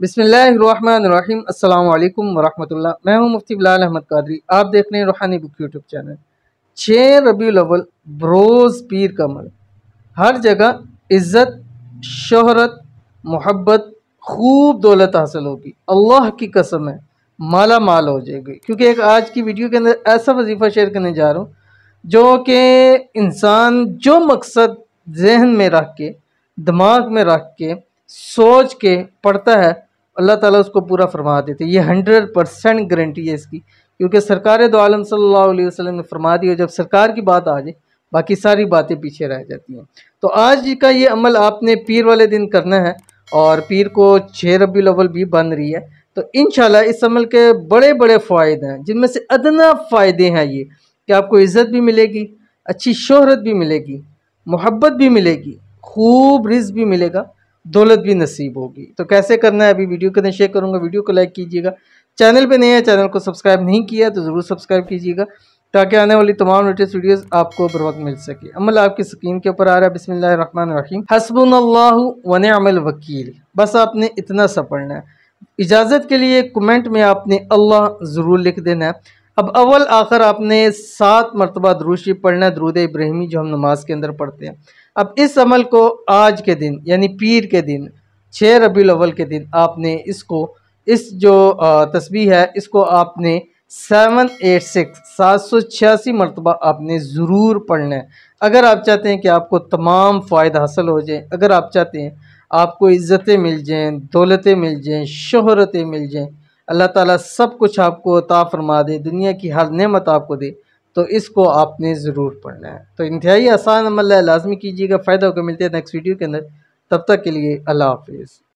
बिस्मिल्लाहिर्रहमानिर्रहीम। अस्सलाम वालेकुम वरहमतुल्लाह। मैं हूं मुफ्ती बिलाल अहमद कादरी। आप देख रहे हैं रूहानी बुक यूट्यूब चैनल। 6 रबीउल अव्वल बरोज़ पीर का अमल, हर जगह इज़्ज़त, शोहरत, मोहब्बत, खूब दौलत हासिल होगी। अल्लाह की कसम है, माला माल हो जाएगी। क्योंकि एक आज की वीडियो के अंदर ऐसा वजीफ़ा शेयर करने जा रहा हूँ जो कि इंसान जो मकसद जहन में रख के, दिमाग में रख के, सोच के पढ़ता है, अल्लाह ताला उसको पूरा फरमा देते। ये 100% गारंटी है इसकी। क्योंकि सरकार दो आलम सल्लल्लाहु अलैहि वसल्लम ने फरमा दिया, जब सरकार की बात आ जाए बाकी सारी बातें पीछे रह जाती हैं। तो आज का ये अमल आपने पीर वाले दिन करना है और पीर को 6 रबीउल अव्वल भी बन रही है। तो इंशाल्लाह इस अमल के बड़े बड़े फ़ायदे हैं, जिनमें से अदना फ़ायदे हैं ये कि आपको इज़्ज़त भी मिलेगी, अच्छी शोहरत भी मिलेगी, मोहब्बत भी मिलेगी, खूब रिज़्क भी मिलेगा, दौलत भी नसीब होगी। तो कैसे करना है अभी वीडियो के अंदर शेयर करूँगा। वीडियो को लाइक कीजिएगा, चैनल पे नए हैं, चैनल को सब्सक्राइब नहीं किया तो ज़रूर सब्सक्राइब कीजिएगा ताकि आने वाली तमाम लेटेस्ट वीडियोस आपको बर वक्त मिल सके। अमल आपकी स्क्रीन के ऊपर आ रहा है। बिस्मिल्लाहिर्रहमानिर्रहीम। हस्बुनल्लाहु व निअमल वकील। बस आपने इतना सा पढ़ना है। इजाज़त के लिए कमेंट में आपने अल्लाह ज़रूर लिख देना है। अब अव्वल आखिर आपने 7 मरतबा दुरूद शरीफ पढ़ना है, दुरूद इब्राहिमी, जो हम नमाज के अंदर पढ़ते हैं। अब इस अमल को आज के दिन यानी पीर के दिन 6 रबीउल अव्वल के दिन आपने इसको, इस जो तस्बीह है, इसको आपने 786 मरतबा आपने ज़रूर पढ़ना है। अगर आप चाहते हैं कि आपको तमाम फ़ायदा हासिल हो जाए, अगर आप चाहते हैं आपको इज़्ज़तें मिल जाएँ, दौलतें मिल जाएँ, शोहरतें मिल जाएँ, अल्लाह ताला सब कुछ आपको अता फ़रमा दे, दुनिया की हर नेमत आपको दे, तो इसको आपने ज़रूर पढ़ना है। तो इंतहाई आसान अमल है, लाज़मी कीजिएगा। फ़ायदा होकर मिलते हैं नेक्स्ट वीडियो के अंदर। तब तक के लिए अल्लाह हाफ़िज़।